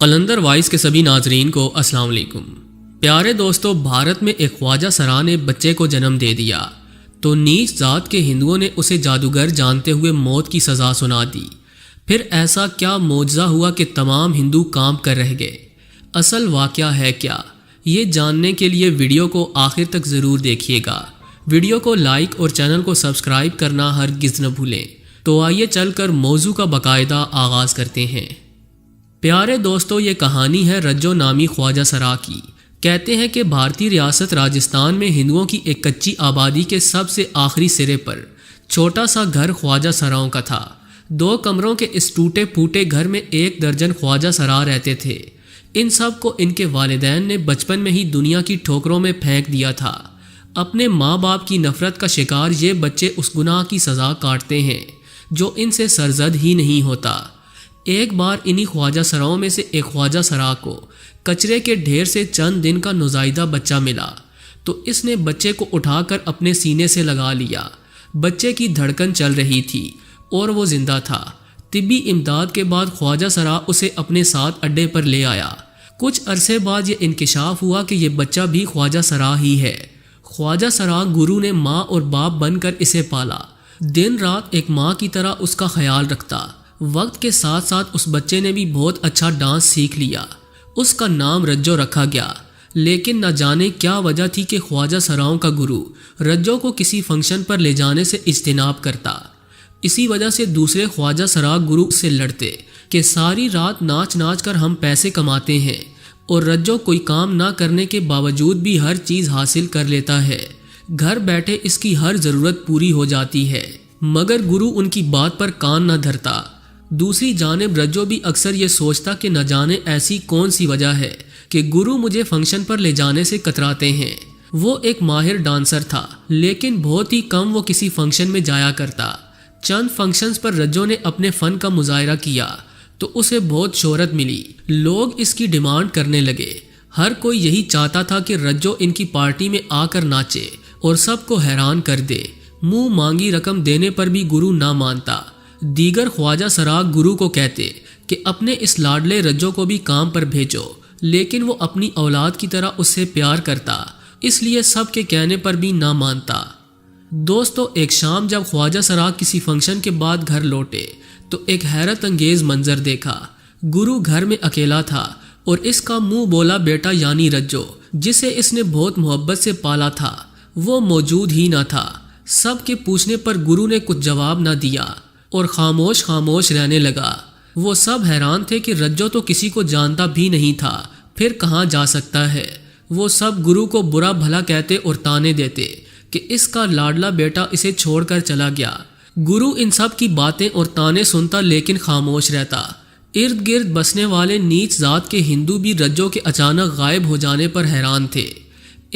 Qalandar voice کے سبھی ناظرین کو السلام علیکم۔ پیارے دوستو، بھارت میں ایک خواجہ سرا نے بچے کو جنم دے دیا تو نیچ ذات کے ہندوؤں نے اسے جادوگر جانتے ہوئے موت کی سزا سنا دی۔ پھر ایسا کیا معجزہ ہوا کہ تمام ہندو کانپ کر رہ گئے؟ اصل واقعہ ہے کیا؟ یہ جاننے کے لیے ویڈیو کو آخر تک ضرور دیکھیے گا۔ ویڈیو کو لائک اور چینل کو سبسکرائب کرنا ہرگز نہ بھولیں۔ تو آئیے چل کر موضوع کا باقاعدہ آغاز کرتے ہیں۔ پیارے دوستو، یہ کہانی ہے رجو نامی خواجہ سرا کی۔ کہتے ہیں کہ بھارتی ریاست راجستھان میں ہندوؤں کی ایک کچی آبادی کے سب سے آخری سرے پر چھوٹا سا گھر خواجہ سراؤں کا تھا۔ 2 کمروں کے اس ٹوٹے پھوٹے گھر میں 1 درجن خواجہ سرا رہتے تھے۔ ان سب کو ان کے والدین نے بچپن میں ہی دنیا کی ٹھوکروں میں پھینک دیا تھا۔ اپنے ماں باپ کی نفرت کا شکار یہ بچے اس گناہ کی سزا کاٹتے ہیں جو ان سے سرزد ہی نہیں ہوتا۔ ایک بار انہی خواجہ سراؤں میں سے ایک خواجہ سرا کو کچرے کے ڈھیر سے چند دن کا نوزائیدہ بچہ ملا تو اس نے بچے کو اٹھا کر اپنے سینے سے لگا لیا۔ بچے کی دھڑکن چل رہی تھی اور وہ زندہ تھا۔ طبی امداد کے بعد خواجہ سرا اسے اپنے ساتھ اڈے پر لے آیا۔ کچھ عرصے بعد یہ انکشاف ہوا کہ یہ بچہ بھی خواجہ سرا ہی ہے۔ خواجہ سرا گرو نے ماں اور باپ بن کر اسے پالا، دن رات ایک ماں کی طرح اس کا خیال رکھتا۔ وقت کے ساتھ ساتھ اس بچے نے بھی بہت اچھا ڈانس سیکھ لیا۔ اس کا نام رجو رکھا گیا، لیکن نہ جانے کیا وجہ تھی کہ خواجہ سراؤں کا گرو رجو کو کسی فنکشن پر لے جانے سے اجتناب کرتا۔ اسی وجہ سے دوسرے خواجہ سرا گرو سے لڑتے کہ ساری رات ناچ ناچ کر ہم پیسے کماتے ہیں اور رجو کوئی کام نہ کرنے کے باوجود بھی ہر چیز حاصل کر لیتا ہے۔ گھر بیٹھے اس کی ہر ضرورت پوری ہو جاتی ہے، مگر گرو ان کی بات پر کان نہ دھرتا۔ دوسری جانب رجو بھی اکثر یہ سوچتا کہ نہ جانے ایسی کون سی وجہ ہے کہ گرو مجھے فنکشن پر لے جانے سے کتراتے ہیں۔ وہ ایک ماہر ڈانسر تھا، لیکن بہت ہی کم وہ کسی فنکشن میں جایا کرتا۔ چند فنکشنز پر رجو نے اپنے فن کا مظاہرہ کیا تو اسے بہت شہرت ملی۔ لوگ اس کی ڈیمانڈ کرنے لگے۔ ہر کوئی یہی چاہتا تھا کہ رجو ان کی پارٹی میں آ کر ناچے اور سب کو حیران کر دے۔ منہ مانگی رقم دینے پر بھی گرو نہ مانتا۔ دیگر خواجہ سرا گرو کو کہتے کہ اپنے اس لاڈلے رجو کو بھی کام پر بھیجو، لیکن وہ اپنی اولاد کی طرح اس سے پیار کرتا، اس لیے سب کے کہنے پر بھی نہ مانتا۔ دوستو، ایک شام جب خواجہ سرا کسی فنکشن کے بعد گھر لوٹے تو ایک حیرت انگیز منظر دیکھا۔ گرو گھر میں اکیلا تھا اور اس کا منہ بولا بیٹا یعنی رجو، جسے اس نے بہت محبت سے پالا تھا، وہ موجود ہی نہ تھا۔ سب کے پوچھنے پر گرو نے کچھ جواب نہ دیا اور خاموش رہنے لگا۔ وہ سب حیران تھے کہ رجو تو کسی کو جانتا بھی نہیں تھا، پھر کہاں جا سکتا ہے۔ وہ سب گرو کو برا بھلا کہتے اور تانے دیتے کہ اس کا لاڈلا بیٹا اسے چھوڑ کر چلا گیا۔ گرو ان سب کی باتیں اور تانے سنتا لیکن خاموش رہتا۔ ارد گرد بسنے والے نیچ ذات کے ہندو بھی رجو کے اچانک غائب ہو جانے پر حیران تھے۔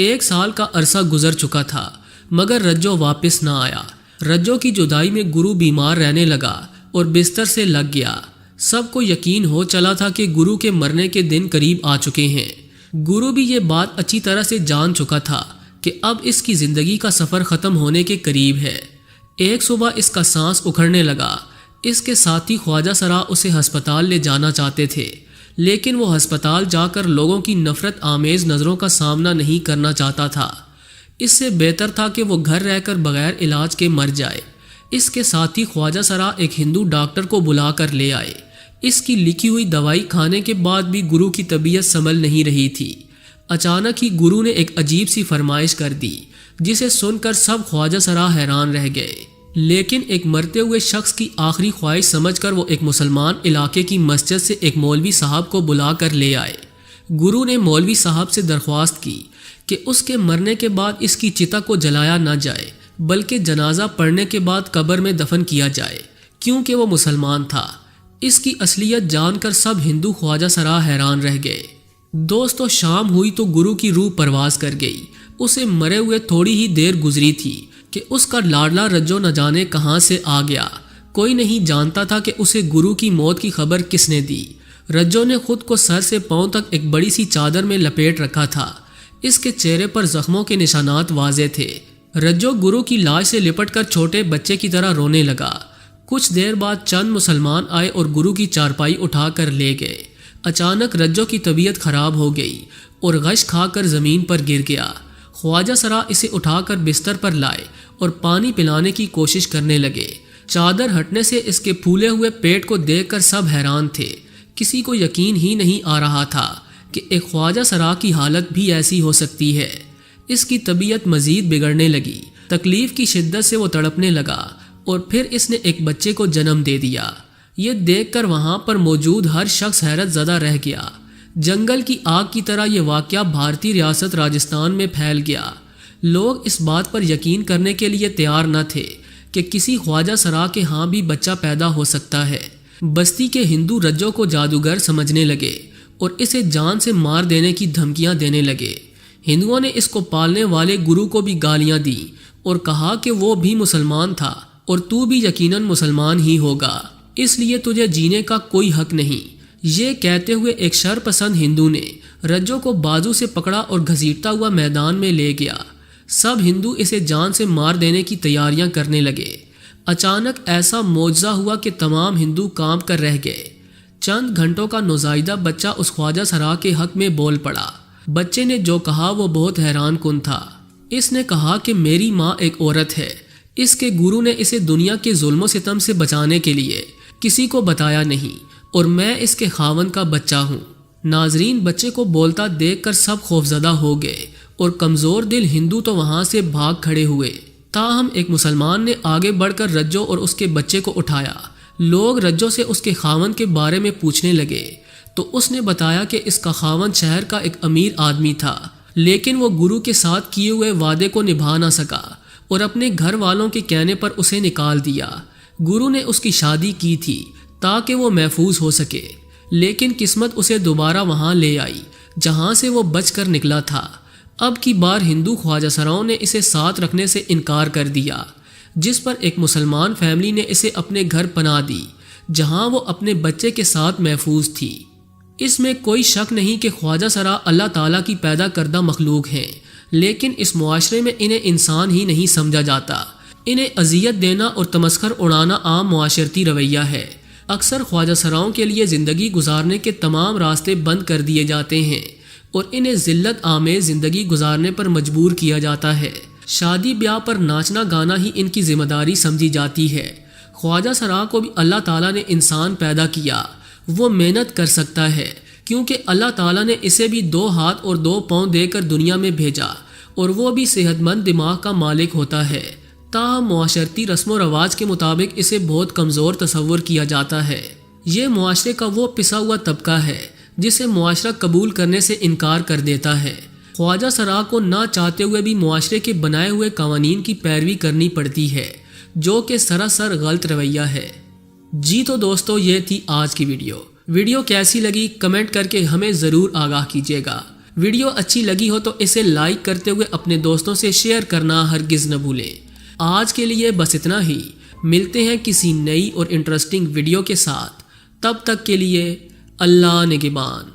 1 سال کا عرصہ گزر چکا تھا مگر رجو واپس نہ آیا۔ رجو کی جدائی میں گرو بیمار رہنے لگا اور بستر سے لگ گیا۔ سب کو یقین ہو چلا تھا کہ گرو کے مرنے کے دن قریب آ چکے ہیں۔ گرو بھی یہ بات اچھی طرح سے جان چکا تھا کہ اب اس کی زندگی کا سفر ختم ہونے کے قریب ہے۔ ایک صبح اس کا سانس اکھڑنے لگا۔ اس کے ساتھی خواجہ سرا اسے ہسپتال لے جانا چاہتے تھے، لیکن وہ ہسپتال جا کر لوگوں کی نفرت آمیز نظروں کا سامنا نہیں کرنا چاہتا تھا۔ اس سے بہتر تھا کہ وہ گھر رہ کر بغیر علاج کے مر جائے۔ اس کے ساتھی خواجہ سرا ایک ہندو ڈاکٹر کو بلا کر لے آئے۔ اس کی لکھی ہوئی دوائی کھانے کے بعد بھی گرو کی طبیعت سنبھل نہیں رہی تھی۔ اچانک ہی گرو نے ایک عجیب سی فرمائش کر دی جسے سن کر سب خواجہ سرا حیران رہ گئے، لیکن ایک مرتے ہوئے شخص کی آخری خواہش سمجھ کر وہ ایک مسلمان علاقے کی مسجد سے ایک مولوی صاحب کو بلا کر لے آئے۔ گرو نے مولوی صاحب سے درخواست کی کہ اس کے مرنے کے بعد اس کی چتا کو جلایا نہ جائے بلکہ جنازہ پڑھنے کے بعد قبر میں دفن کیا جائے، کیونکہ وہ مسلمان تھا۔ اس کی اصلیت جان کر سب ہندو خواجہ سرا حیران رہ گئے۔ دوستو، شام ہوئی تو گرو کی روح پرواز کر گئی۔ اسے مرے ہوئے تھوڑی ہی دیر گزری تھی کہ اس کا لاڈلا رجو نہ جانے کہاں سے آ گیا۔ کوئی نہیں جانتا تھا کہ اسے گرو کی موت کی خبر کس نے دی۔ رجو نے خود کو سر سے پاؤں تک ایک بڑی سی چادر میں لپیٹ رکھا تھا۔ اس کے چہرے پر زخموں کے نشانات واضح تھے۔ رجو گرو کی لاش سے لپٹ کر چھوٹے بچے کی طرح رونے لگا۔ کچھ دیر بعد چند مسلمان آئے اور گرو کی چارپائی اٹھا کر لے گئے۔ اچانک رجو کی طبیعت خراب ہو گئی اور غش کھا کر زمین پر گر گیا۔ خواجہ سرا اسے اٹھا کر بستر پر لائے اور پانی پلانے کی کوشش کرنے لگے۔ چادر ہٹنے سے اس کے پھولے ہوئے پیٹ کو دیکھ کر سب حیران تھے۔ کسی کو یقین ہی نہیں آ رہا تھا کہ ایک خواجہ سرا کی حالت بھی ایسی ہو سکتی ہے۔ اس کی طبیعت مزید بگڑنے لگی، تکلیف کی شدت سے وہ تڑپنے لگا اور پھر اس نے ایک بچے کو جنم دے دیا۔ یہ دیکھ کر وہاں پر موجود ہر شخص حیرت زدہ رہ گیا۔ جنگل کی آگ کی طرح یہ واقعہ بھارتی ریاست راجستھان میں پھیل گیا۔ لوگ اس بات پر یقین کرنے کے لیے تیار نہ تھے کہ کسی خواجہ سرا کے ہاں بھی بچہ پیدا ہو سکتا ہے۔ بستی کے ہندو رجو کو جادوگر سمجھنے لگے اور اسے جان سے مار دینے کی دھمکیاں دینے لگے۔ ہندوؤں نے اس کو پالنے والے گرو کو بھی گالیاں دی اور کہا کہ وہ بھی مسلمان تھا اور تو بھی یقیناً مسلمان ہی ہوگا، اس لیے تجھے جینے کا کوئی حق نہیں۔ یہ کہتے ہوئے ایک شر پسند ہندو نے رجو کو بازو سے پکڑا اور گھسیٹتا ہوا میدان میں لے گیا۔ سب ہندو اسے جان سے مار دینے کی تیاریاں کرنے لگے۔ اچانک ایسا معجزہ ہوا کہ تمام ہندو کانپ کر رہ گئے۔ چند گھنٹوں کا نوزائیدہ بچہ اس خواجہ سرا کے حق میں بول پڑا۔ بچے نے جو کہا وہ بہت حیران کن تھا۔ اس نے کہا کہ میری ماں ایک عورت ہے، اس کے گرو نے اسے دنیا کے ظلم و ستم سے بچانے کے لیے کسی کو بتایا نہیں اور میں اس کے خاوند کا بچہ ہوں۔ ناظرین، بچے کو بولتا دیکھ کر سب خوفزدہ ہو گئے اور کمزور دل ہندو تو وہاں سے بھاگ کھڑے ہوئے۔ تاہم ایک مسلمان نے آگے بڑھ کر رجو اور اس کے بچے کو اٹھایا۔ لوگ رجو سے اس کے خاوند کے بارے میں پوچھنے لگے تو اس نے بتایا کہ اس کا خاوند شہر کا ایک امیر آدمی تھا، لیکن وہ گرو کے ساتھ کیے ہوئے وعدے کو نبھا نہ سکا اور اپنے گھر والوں کے کہنے پر اسے نکال دیا۔ گرو نے اس کی شادی کی تھی تاکہ وہ محفوظ ہو سکے، لیکن قسمت اسے دوبارہ وہاں لے آئی جہاں سے وہ بچ کر نکلا تھا۔ اب کی بار ہندو خواجہ سراؤں نے اسے ساتھ رکھنے سے انکار کر دیا، جس پر ایک مسلمان فیملی نے اسے اپنے گھر پناہ دی جہاں وہ اپنے بچے کے ساتھ محفوظ تھی۔ اس میں کوئی شک نہیں کہ خواجہ سرا اللہ تعالیٰ کی پیدا کردہ مخلوق ہیں، لیکن اس معاشرے میں انہیں انسان ہی نہیں سمجھا جاتا۔ انہیں اذیت دینا اور تمسخر اڑانا عام معاشرتی رویہ ہے۔ اکثر خواجہ سراؤں کے لیے زندگی گزارنے کے تمام راستے بند کر دیے جاتے ہیں اور انہیں ذلت آمیز زندگی گزارنے پر مجبور کیا جاتا ہے۔ شادی بیاہ پر ناچنا گانا ہی ان کی ذمہ داری سمجھی جاتی ہے۔ خواجہ سرا کو بھی اللہ تعالیٰ نے انسان پیدا کیا، وہ محنت کر سکتا ہے کیونکہ اللہ تعالیٰ نے اسے بھی 2 ہاتھ اور 2 پاؤں دے کر دنیا میں بھیجا اور وہ بھی صحت مند دماغ کا مالک ہوتا ہے۔ تاہم معاشرتی رسم و رواج کے مطابق اسے بہت کمزور تصور کیا جاتا ہے۔ یہ معاشرے کا وہ پسا ہوا طبقہ ہے جسے معاشرہ قبول کرنے سے انکار کر دیتا ہے۔ خواجہ سرا کو نہ چاہتے ہوئے بھی معاشرے کے بنائے ہوئے قوانین کی پیروی کرنی پڑتی ہے، جو کہ سراسر غلط رویہ ہے۔ جی تو دوستو، یہ تھی آج کی ویڈیو کیسی لگی کمنٹ کر کے ہمیں ضرور آگاہ کیجیے گا۔ ویڈیو اچھی لگی ہو تو اسے لائک کرتے ہوئے اپنے دوستوں سے شیئر کرنا ہرگز نہ بھولیں۔ آج کے لیے بس اتنا ہی، ملتے ہیں کسی نئی اور انٹرسٹنگ ویڈیو کے ساتھ، تب تک کے لیے اللہ نگہبان۔